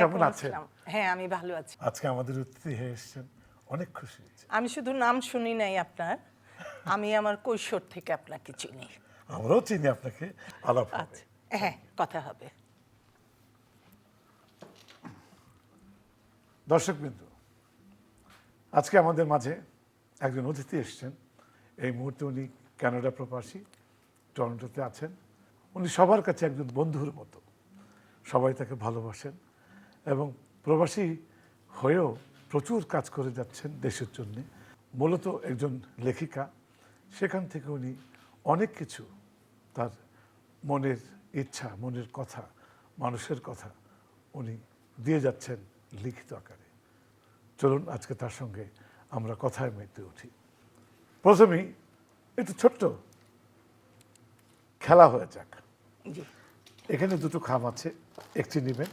কেমন আছেন? হ্যাঁ, আমি ভালো আছি। আজকে আমাদের অতিথি হয়ে এসেছেন, অনেক খুশি হয়েছি। আমি শুধু নাম শুনি নাই আপনার, আমি আমার কৈশোর থেকে আপনাকে চিনি। আমরাও চিনি আপনাকে, আলাপ হবে। আচ্ছা, হ্যাঁ, কথা হবে। দর্শকবৃন্দ, আজকে আমাদের মাঝে একজন অতিথি এসেছেন। এই মুহূর্তে উনি কানাডা প্রবাসী, টরন্টোতে আছেন। উনি সবার কাছে একজন বন্ধুর মতো, সবাই তাকে ভালোবাসেন এবং প্রবাসী হয়েও প্রচুর কাজ করে যাচ্ছেন দেশের জন্য। মূলত একজন লেখিকা, সেখান থেকে উনি অনেক কিছু তার মনের ইচ্ছা, মনের কথা, মানুষের কথা উনি দিয়ে যাচ্ছেন লিখিত আকারে। চলুন আজকে তার সঙ্গে আমরা কথায় মেতে উঠি। প্রথমেই একটু ছোট্ট খেলা হয়ে যাক। জি, এখানে দুটো খাম আছে, একটি নেবেন,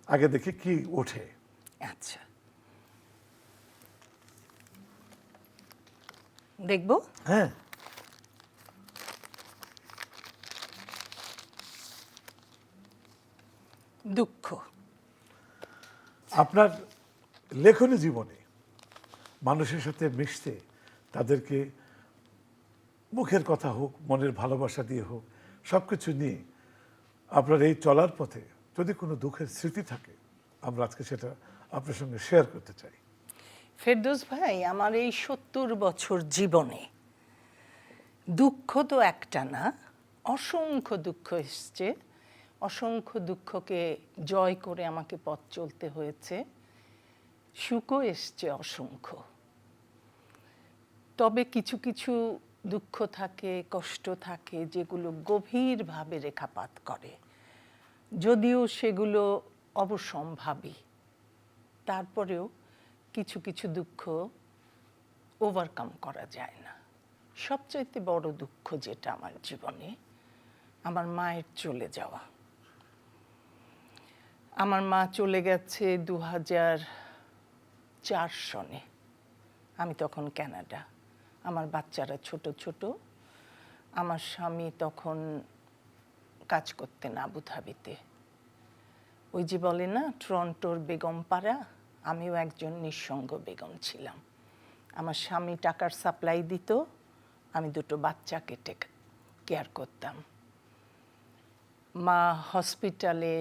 আগে দেখি কি ওঠে। আচ্ছা, দেখব। হ্যাঁ, দুঃখ। আপনার লেখনী জীবনে মানুষের সাথে মিশতে, তাদেরকে মুখের কথা হোক, মনের ভালোবাসা দিয়ে হোক, সব কিছু নিয়ে আপনার এই চলার পথে যদি কোনো দুঃখের স্মৃতি থাকে, আমরা আজকে সেটা আপনার সঙ্গে শেয়ার করতে চাই। ফেরদৌস ভাই, আমার এই ৭০ বছর জীবনে দুঃখ তো একটা না, অসংখ্য দুঃখ এসছে। অসংখ্য দুঃখকে জয় করে আমাকে পথ চলতে হয়েছে। সুখও এসছে অসংখ্য। তবে কিছু কিছু দুঃখ থাকে, কষ্ট থাকে, যেগুলো গভীরভাবে রেখাপাত করে, যদিও সেগুলো অবশ্যম্ভাবী। তারপরেও কিছু কিছু দুঃখ ওভারকাম করা যায় না। সবচাইতে বড় দুঃখ যেটা আমার জীবনে, আমার মায়ের চলে যাওয়া। আমার মা চলে গেছে 2004 সনে। আমি তখন কানাডা, আমার বাচ্চারা ছোট ছোট। আমার স্বামী তখন কাজ করতেন আবুধাবিতে। ওই যে বলে না, টরন্টোর বেগম পাড়া, আমিও একজন নিঃসঙ্গ বেগম ছিলাম। আমার স্বামী টাকার সাপ্লাই দিত, আমি দুটো বাচ্চাকে কেয়ার করতাম। মা হসপিটালে,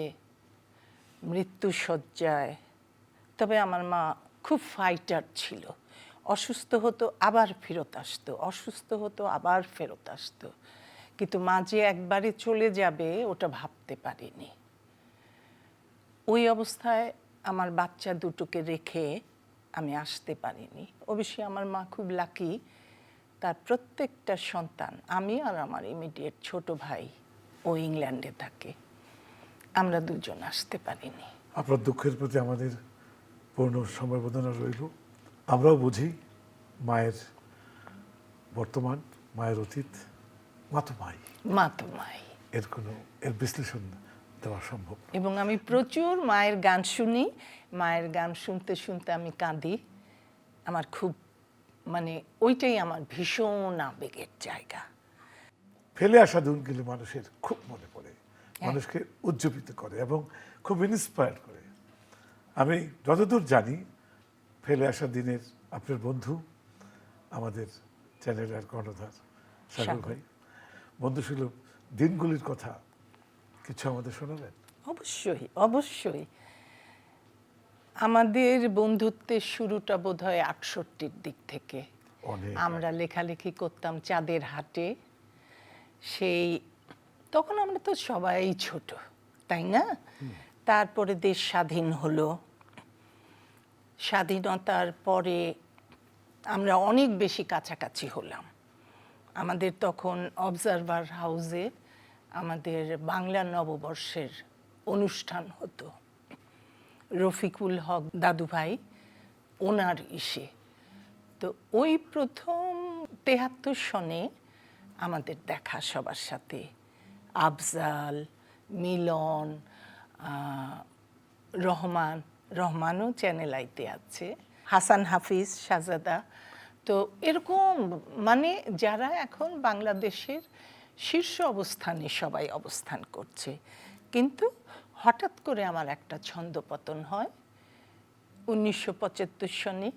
মৃত্যুশয্যায়। তবে আমার মা খুব ফাইটার ছিল। অসুস্থ হতো আবার ফেরত আসতো, অসুস্থ হতো আবার ফেরত আসতো। কিন্তু মা যে একবারে চলে যাবে ওটা ভাবতে পারিনি। ওই অবস্থায় আমার বাচ্চা দুটোকে রেখে আমি আসতে পারিনি। অবশ্যই আমার মা খুব লাকি, তার প্রত্যেকটা সন্তান, আমি আর আমার ইমিডিয়েট ছোট ভাই, ও ইংল্যান্ডে থাকে, আমরা দুজন আসতে পারিনি। আপনার দুঃখের প্রতি আমাদের পূর্ণ সমবেদনা রইল। আমরাও বুঝি মায়ের বর্তমান, মায়ের অতীত, মা তো মাই, মা তো মাই। এর বিশ্লেষণ দেওয়া সম্ভব না। এবং আমি প্রচুর মায়ের গান শুনি, মায়ের গান শুনতে শুনতে আমি কাঁদি। আমার খুব ওইটাই আমার ভীষণ আবেগের জায়গা। ফেলে আসা দিনগুলি মানুষের খুব মনে পড়ে, মানুষকে উজ্জীবিত করে এবং খুব ইন্সপায়ার করে। আমি যতদূর জানি, ফেলে আসা দিনের আপনার বন্ধু আমাদের চ্যানেলের কর্ণধার সাগর ভাই, বন্ধুসুলভ দিনগুলির কথা কিছু আমাদের শোনাবেন? অবশ্যই, অবশ্যই। আমাদের বন্ধুত্বের শুরুটা বোধহয় 68-র দিক থেকে। আমরা লেখালেখি করতাম চাঁদের হাটে। সেই তখন আমরা তো সবাই ছোট, তাই না? তারপরে দেশ স্বাধীন হলো। স্বাধীনতার পরে আমরা অনেক বেশি কাছাকাছি হলাম। আমাদের তখন অবজারভার হাউসে আমাদের বাংলা নববর্ষের অনুষ্ঠান হতো। রফিকুল হক দাদুভাই, ওনার ইসে। তো ওই প্রথম 73 সনে আমাদের দেখা সবার সাথে। আফজাল, মিলন, রহমানও চ্যানেল আইতে আছে, হাসান হাফিজ, শাহজাদা। তো এরকম যারা এখন বাংলাদেশের শীর্ষ অবস্থানে সবাই অবস্থান করছে। কিন্তু হঠাৎ করে আমার একটা ছন্দপতন হয়। 1975 সনে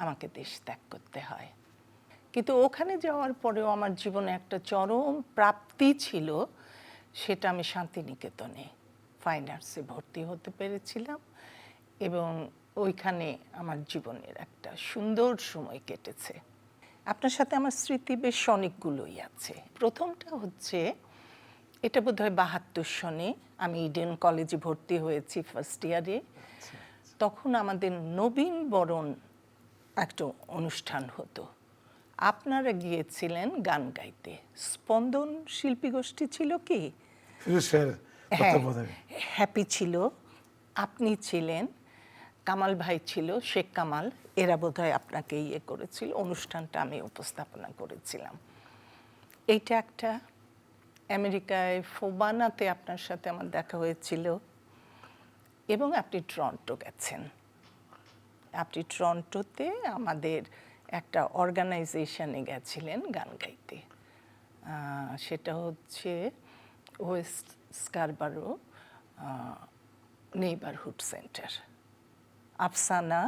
আমাকে দেশ ত্যাগ করতে হয়। কিন্তু ওখানে যাওয়ার পরেও আমার জীবনে একটা চরম প্রাপ্তি ছিল, সেটা আমি শান্তিনিকেতনে ফাইন আর্টসে ভর্তি হতে পেরেছিলাম এবং ওইখানে আমার জীবনের একটা সুন্দর সময় কেটেছে। আপনার সাথে আমার স্মৃতি বেশ অনেকগুলোই আছে। প্রথমটা হচ্ছে, এটা বোধহয় 72 সনে আমি ইডেন কলেজে ভর্তি হয়েছি ফার্স্ট ইয়ারে। তখন আমাদের নবীন বরণ একটা অনুষ্ঠান হতো। আপনারা গিয়েছিলেন গান গাইতে। স্পন্দন শিল্পী গোষ্ঠী ছিল কি? হ্যাঁ, হ্যাপি ছিল, আপনি ছিলেন, কামাল ভাই ছিল, শেখ কামাল, এরা বোধহয় আপনাকে ইয়ে করেছিল। অনুষ্ঠানটা আমি উপস্থাপনা করেছিলাম। এইটা একটা। আমেরিকায় ফোবানাতে আপনার সাথে আমার দেখা হয়েছিল এবং আপনি টরন্টো গেছেন। আপনি টরন্টোতে আমাদের একটা অর্গানাইজেশনে গেছিলেন গান গাইতে। সেটা হচ্ছে ওয়েস্ট স্কারবারো নেইবারহুড সেন্টার। আফসানা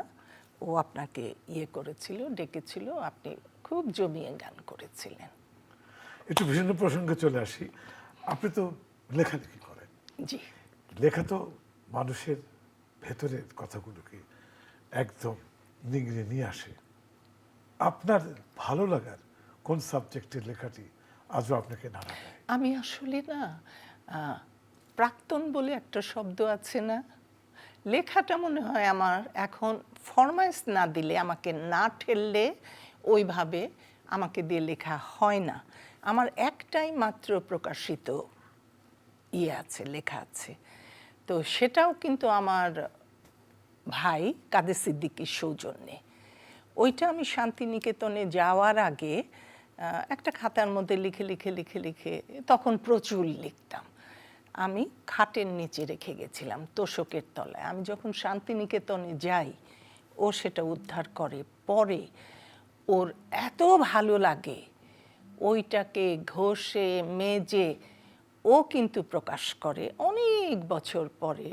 ও আপনাকে ইয়ে করেছিল, ডেকেছিল, আপনি খুব জমিয়ে গান করেছিলেন। একটু ভিন্ন প্রসঙ্গে চলে আসি। আপনি তো লেখালেখি করেন। জি। লেখা তো মানুষের ভেতরের কথাগুলোকে একদম নিংড়ে নিয়ে আসে। আপনার ভালো লাগার কোন সাবজেক্টের লেখাটি আজও আপনাকে নাড়া দেয়? আমি আসলে না, প্রাক্তন বলে একটা শব্দ আছে না, লেখাটা মনে হয় আমার এখন ফরমাইশ না দিলে, আমাকে না ঠেললে ওইভাবে আমাকে দিয়ে লেখা হয় না। আমার একটাই মাত্র প্রকাশিত ইয়ে আছে, লেখা আছে। তো সেটাও কিন্তু আমার ভাই কাদের সিদ্দিকীর সৌজন্যে। ওইটা আমি শান্তিনিকেতনে যাওয়ার আগে একটা খাতার মধ্যে লিখে লিখে লিখে লিখে, তখন প্রচুর লিখতাম, আমি খাটের নিচে রেখে গেছিলাম তোষকের তলায়। আমি যখন শান্তিনিকেতনে যাই, ও সেটা উদ্ধার করে, পরে ওর এত ভালো লাগে, ওইটাকে ঘষে মেজে ও কিন্তু প্রকাশ করে অনেক বছর পরে।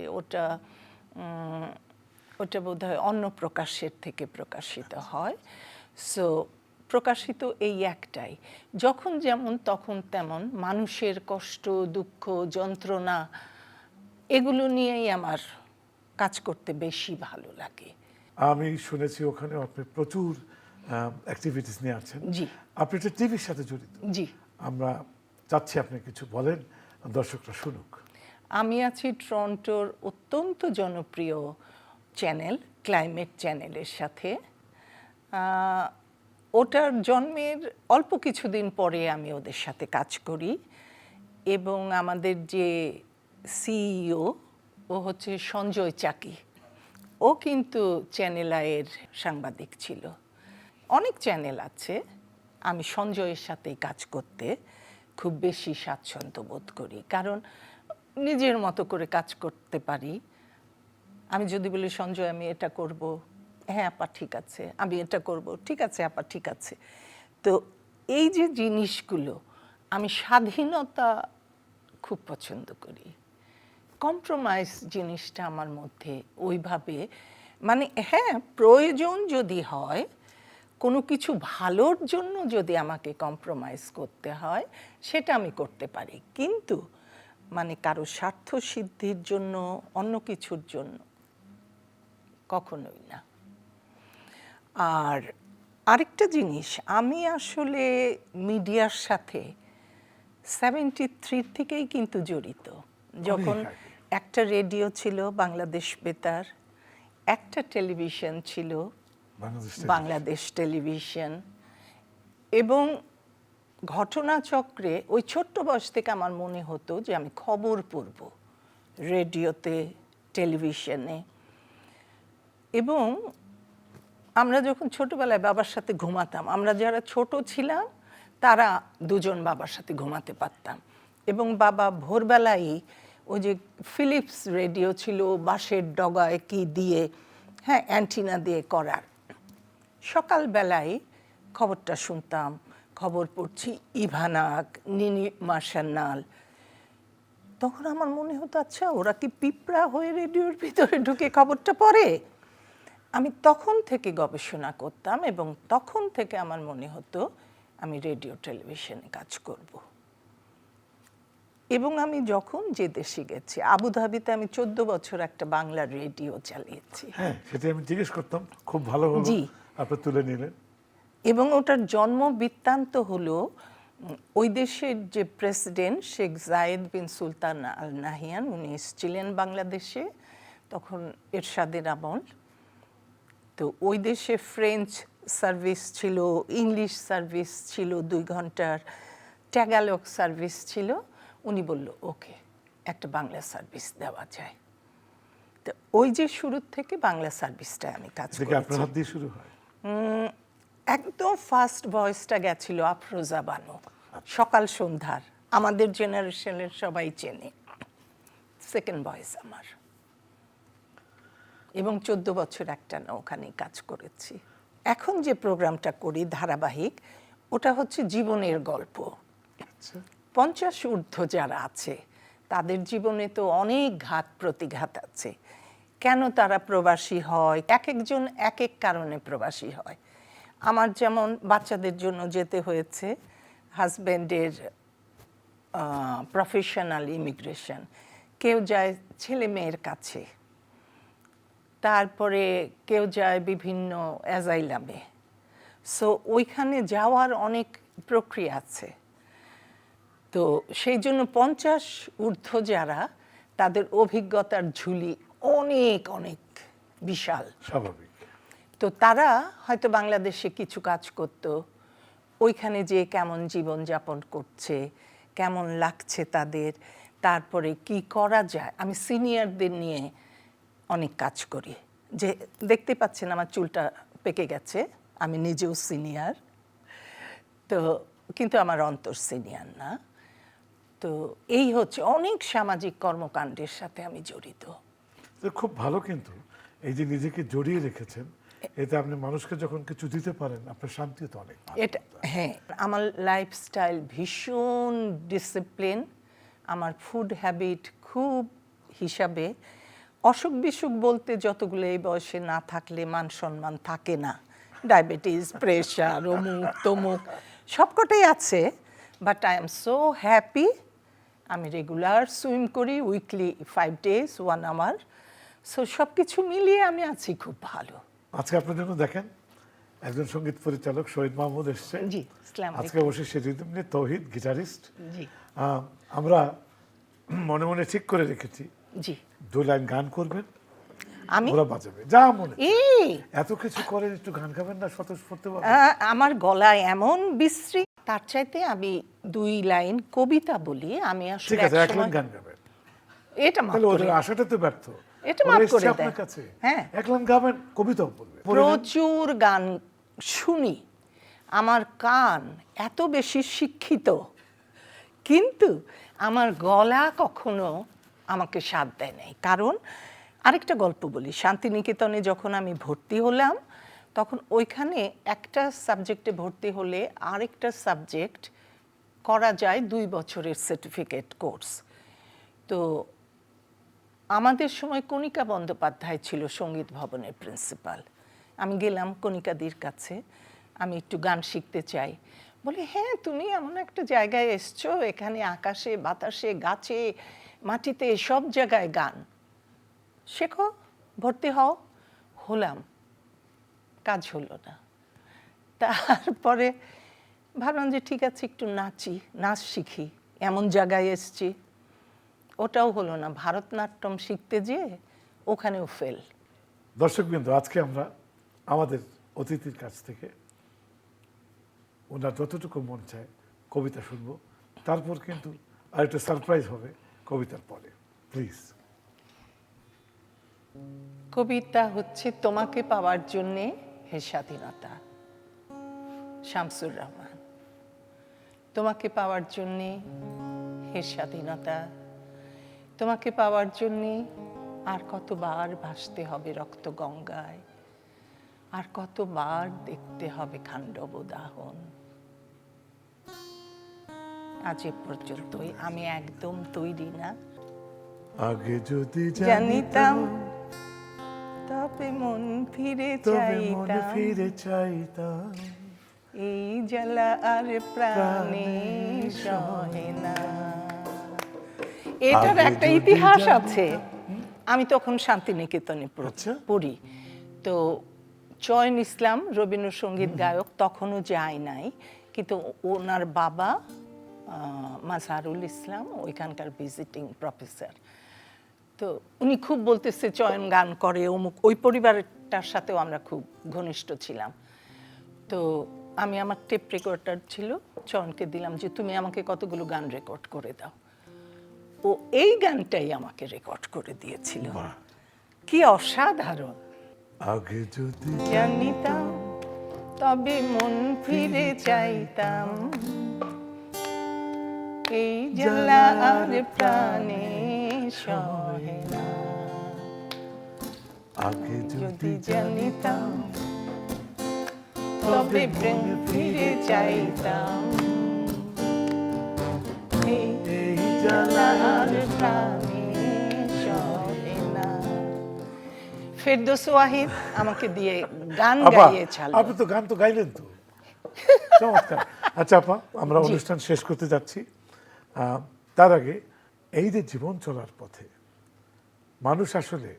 ওটা বোধহয় অন্য প্রকাশের থেকে প্রকাশিত হয়। সো প্রকাশিত এই একটাই, যখন যেমন তখন তেমন, মানুষের কষ্ট, দুঃখ, যন্ত্রণা, এগুলো নিয়েই আমার কাজ করতে বেশি ভালো লাগে। আমি শুনেছি ওখানে আপনি প্রচুর অ্যাক্টিভিটিস নিয়ে আছেন। জি। আপনি একটা টিভির সাথে জড়িত। জি। আমরা চাচ্ছি আপনি কিছু বলেন, দর্শকরা শুনুক। আমি আছি টরন্টোর অত্যন্ত জনপ্রিয় চ্যানেল ক্লাইমেট চ্যানেলের সাথে। ওটার জন্মের অল্প কিছুদিন পরে আমি ওদের সাথে কাজ করি এবং আমাদের যে সিইও, ও হচ্ছে সঞ্জয় চাকি, ও কিন্তু চ্যানেল আইয়ের সাংবাদিক ছিল। অনেক চ্যানেল আছে, আমি সঞ্জয়ের সাথেই কাজ করতে খুব বেশি স্বাচ্ছন্দ্য বোধ করি, কারণ নিজের মতো করে কাজ করতে পারি। আমি যদি বলি সঞ্জয় আমি এটা করব, হ্যাঁ আপা ঠিক আছে, আমি এটা করব, ঠিক আছে আপা ঠিক আছে। তো এই যে জিনিসগুলো, আমি স্বাধীনতা খুব পছন্দ করি। কম্প্রোমাইজ জিনিসটা আমার মধ্যে ওইভাবে, মানে হ্যাঁ প্রয়োজন যদি হয়, কোনো কিছু ভালোর জন্য যদি আমাকে কম্প্রোমাইজ করতে হয়, সেটা আমি করতে পারি, কিন্তু মানে কারো স্বার্থ সিদ্ধির জন্য, অন্য কিছুর জন্য কখনোই না। আর আরেকটা জিনিস, আমি আসলে মিডিয়ার সাথে 73 থেকেই কিন্তু জড়িত। যখন একটা রেডিও ছিল বাংলাদেশ বেতার, একটা টেলিভিশন ছিল বাংলাদেশ টেলিভিশন, এবং ঘটনাচক্রে ওই ছোট্ট বয়স থেকে আমার মনে হতো যে আমি খবর পড়ব রেডিওতে, টেলিভিশনে। এবং আমরা যখন ছোটবেলায় বাবার সাথে ঘুমাতাম, আমরা যারা ছোট ছিলাম তারা দুজন বাবার সাথে ঘুমাতে পারতাম, এবং বাবা ভোরবেলায় ওই যে ফিলিপস রেডিও ছিল বাঁশের ডগায় কি দিয়ে, হ্যাঁ অ্যান্টিনা দিয়ে করার, সকালবেলায় খবরটা শুনতাম, খবর পড়ছি ইভানাক, নিনি মার্শান্নাল, তখন আমার মনে হতো আচ্ছা ওরা কি পিঁপড়া হয়ে রেডিওর ভিতরে ঢুকে খবরটা পড়ে। আমি তখন থেকে গবেষণা করতাম এবং তখন থেকে আমার মনে হতো আমি রেডিও টেলিভিশনে কাজ করব। এবং আমি যখন যে দেশে গেছি, আবুধাবিতে আমি 14 বছর একটা বাংলা রেডিও চালিয়েছি। হ্যাঁ, সেটাই আমি জিজ্ঞেস করতাম, খুব ভালো হলো জি। আপনি তুলে নিলেন। এবং ওটার জন্ম বৃত্তান্ত হলো ওই দেশের যে প্রেসিডেন্ট শেখ জায়েদ বিন সুলতান আল নাহিয়ান, উনি এসেছিলেন বাংলাদেশে, তখন এরশাদের আমল। তো ওই দেশে ফ্রেঞ্চ সার্ভিস ছিল, ইংলিশ সার্ভিস ছিল 2 ঘন্টার, ট্যাগালগ সার্ভিস ছিল। উনি বলল ওকে, একটা বাংলা সার্ভিস দেওয়া যায়। তো ওই যে শুরুর থেকে বাংলা সার্ভিসটা আমি কাজ দেখি করেছি। আপনার হাত দিয়ে শুরু হয়। একদম ফার্স্ট ভয়েসটা গেছিল আফরোজা বানু, সকাল সন্ধ্যার, আমাদের জেনারেশনের সবাই চেনে। সেকেন্ড ভয়েস আমার, এবং 14 বছর একটানা ওখানে কাজ করেছি। এখন যে প্রোগ্রামটা করি ধারাবাহিক, ওটা হচ্ছে জীবনের গল্প। 50 ঊর্ধ্ব যারা আছে তাদের জীবনে তো অনেক ঘাত প্রতিঘাত আছে। কেন তারা প্রবাসী হয়, এক একজন এক এক কারণে প্রবাসী হয়। আমার যেমন বাচ্চাদের জন্য যেতে হয়েছে, হাজব্যান্ডের প্রফেশনাল ইমিগ্রেশন, কেউ যায় ছেলে মেয়ের কাছে, তারপরে কেউ যায় বিভিন্ন অ্যাজাইলামে। সো ওইখানে যাওয়ার অনেক প্রক্রিয়া আছে। তো সেই জন্য 50 ঊর্ধ্ব যারা, তাদের অভিজ্ঞতার ঝুলি অনেক অনেক বিশাল, স্বাভাবিক। তো তারা হয়তো বাংলাদেশে কিছু কাজ করত, ওইখানে যে কেমন জীবন যাপন করছে, কেমন লাগছে তাদের, তারপরে কি করা যায়। আমি সিনিয়রদের নিয়ে অনেক কাজ করি, যে দেখতে পাচ্ছেন আমার চুলটা পেকে গেছে, আমি নিজেও সিনিয়র, তো কিন্তু আমার অন্তর সিনিয়র না। তো এই হচ্ছে, অনেক সামাজিক কর্মকাণ্ডের সাথে আমি জড়িত। তো খুব ভালো, কিন্তু এই যে নিজেকে জড়িয়ে রেখেছেন, এতে আপনি মানুষকে যখন কিছু দিতে পারেন, আপনার শান্তি তো অনেক ভালো। এটা হ্যাঁ, আমার লাইফস্টাইল ভীষণ ডিসিপ্লিন, আমার ফুড হ্যাবিট খুব হিসাবে। অসুখ বিসুখ বলতে যতগুলো এই বয়সে না থাকলে মান সম্মান থাকে না, ডায়াবেটিস, প্রেশার, অমুক তমুক সবকটাই আছে, but I am so happy. আমি রেগুলার সুইম করি, উইকলি 5 days 1 hour। সো সব কিছু মিলিয়ে আমি আছি খুব ভালো। আজকে আপনার জন্য দেখেন একজন সঙ্গীত পরিচালক শহীদ মাহমুদ এসছে। জি, আসসালামু আজকে আলাইকুম। অবশ্যই সে রিদম নিয়ে তৌহিদ গিটারিস্ট। জি আমরা মনে মনে ঠিক করে রেখেছি জি, 2 লাইন গান করবেন, আমি ওরা বাজাবে, যা মনে। এই এত কিছু করেন, একটু গান গাবেন না, স্বতঃস্ফূর্ত ভাবে? আমার গলায় এমন বিশ্রী, তার চাইতে আমি 2 লাইন কবিতা বলি। আমি আসলে ঠিক আছে, এক লাইন একসময় গান গাবেন, এটা মাফ তাহলে করে, ওদের আশাটা তো ব্যর্থ। এটা ওরা মাফ এসছে করে দেয়। আপনার কাছে, হ্যাঁ, এক লাইন গাবেন, কবিতাও বলবে। প্রচুর গান শুনি, আমার কান এত বেশি শিক্ষিত, কিন্তু আমার গলা কখনো আমাকে সাথ দেয় নাই। কারণ আরেকটা গল্প বলি, শান্তিনিকেতনে যখন আমি ভর্তি হলাম, তখন ওইখানে একটা সাবজেক্টে ভর্তি হলে আরেকটা সাবজেক্ট করা যায় 2 বছরের সার্টিফিকেট কোর্স। তো আমাদের সময় কণিকা বন্দ্যোপাধ্যায় ছিল সঙ্গীত ভবনের প্রিন্সিপাল। আমি গেলাম কণিকাদির কাছে, আমি একটু গান শিখতে চাই। বলে হ্যাঁ, তুমি এমন একটা জায়গায় এসছো, এখানে আকাশে বাতাসে গাছে মাটিতে সব জায়গায় গান শেখো, ভর্তি হও। হলাম, কাজ হলো না। তারপরে ভাবলাম যে ঠিক আছে, একটু নাচি, নাচ শিখি, এমন জায়গায় এসছি। ওটাও হলো না, ভারতনাট্যম শিখতে যেয়ে ওখানেও ফেল। দর্শকবৃন্দ, আজকে আমরা আমাদের অতিথির কাছ থেকে ওনার যতটুকু মন চায় কবিতা শুনবো, তারপর কিন্তু আরেকটা সারপ্রাইজ হবে কবিতার পরে। প্লিজ। কবিতা হচ্ছে তোমাকে পাওয়ার জন্যে হে স্বাধীনতা, শামসুর রহমান। তোমাকে পাওয়ার জন্যে হে স্বাধীনতা, তোমাকে পাওয়ার জন্যে আর কতবার ভাসতে হবে রক্ত গঙ্গায়, আর কতবার দেখতে হবে খাণ্ডব দাহন। আজ এ পর্যন্তই। আমি একদম তৈরি না আগে যদি জানিতাম তবে মন ফিরে তবে মনে চাইতাম, ফিরে চাইতাম, এই জ্বালা আর প্রাণে সহে না। এটার আগে একটা যদি ইতিহাস জানতাম। আছে। আমি তখন শান্তিনিকেতনে আচ্ছা। পড়ি, তো চয়ন ইসলাম রবীন্দ্রসঙ্গীত গায়ক তখনও যায় নাই, কিন্তু ওনার বাবা মাজহারুল ইসলাম ওইখানকার ভিজিটিং প্রফেসর। তো উনি খুব বলতেছে চয়ন গান করে অমুক, ওই পরিবারটার সাথেও আমরা খুব ঘনিষ্ঠ ছিলাম। তো আমি আমার টেপ রেকর্ডার ছিল, চয়নকে দিলাম যে তুমি আমাকে কতগুলো গান রেকর্ড করে দাও। ও এই গানটাই আমাকে রেকর্ড করে দিয়েছিল। বাহ। কি অসাধারণ! আগে যদি জানিতাম তবে মন ফিরে চাইতাম, এই জ্বালা আর প্রাণে সহে না। আগে যদি যদি জানিতাম তবে প্রেম ফিরে চাইতাম, এই এই জ্বালা আর প্রাণে সহে না। ফেরদৌস ওয়াহিদ আমাকে দিয়ে গান আপা, গাইয়ে ছাড়লো। আপনি তো গান তো গাইলেন তো, চমৎকার। আচ্ছা আপা, আমরা অনুষ্ঠান শেষ করতে যাচ্ছি। তার আগে এই যে জীবন চলার পথে মানুষ আসলে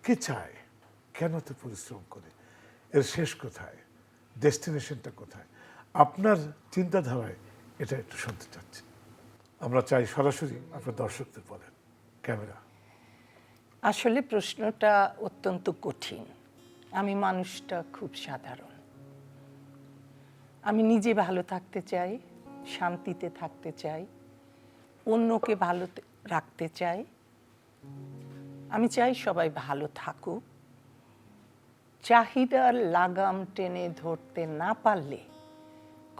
কি চায়, কেন তো পরিশ্রম করে, এর শেষ কোথায়, ডেস্টিনেশনটা কোথায়, আপনার চিন্তাধারায় এটা একটু শুনতে চাচ্ছি। আমরা চাই সরাসরি আপনার দর্শকদের বলেন, ক্যামেরা। আসলে প্রশ্নটা অত্যন্ত কঠিন। আমি মানুষটা খুব সাধারণ। আমি নিজে ভালো থাকতে চাই, শান্তিতে থাকতে চাই, অন্যকে ভালো রাখতে চাই। আমি চাই সবাই ভালো থাকুক। চাহিদার লাগাম টেনে ধরতে না পারলে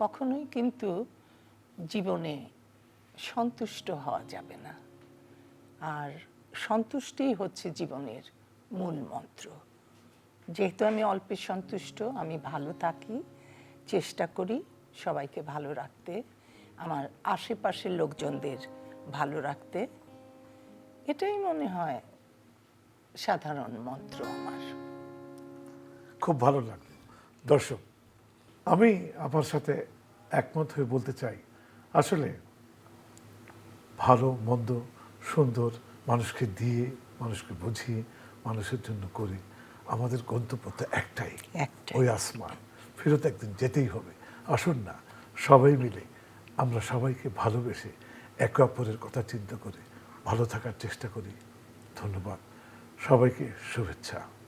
কখনোই কিন্তু জীবনে সন্তুষ্ট হওয়া যাবে না। আর সন্তুষ্টিই হচ্ছে জীবনের মূল মন্ত্র। যেহেতু আমি অল্পে সন্তুষ্ট, আমি ভালো থাকি, চেষ্টা করি সবাইকে ভালো রাখতে, আমার আশেপাশের লোকজনদের ভালো রাখতে। এটাই মনে হয় সাধারণ মন্ত্র আমার। খুব ভালো লাগলো। দর্শক, আমি আপনার সাথে একমত হয়ে বলতে চাই, আসলে ভালো মন্দ সুন্দর মানুষকে দিয়ে, মানুষকে বুঝিয়ে, মানুষের জন্য করে আমাদের গন্তব্যটা একটাই, ওই আসমান। ফেরত একদিন যেতেই হবে। আসুন না সবাই মিলে আমরা সবাইকে ভালোবেসে একে অপরের কথা চিন্তা করে ভালো থাকার চেষ্টা করি। ধন্যবাদ সবাইকে, শুভেচ্ছা।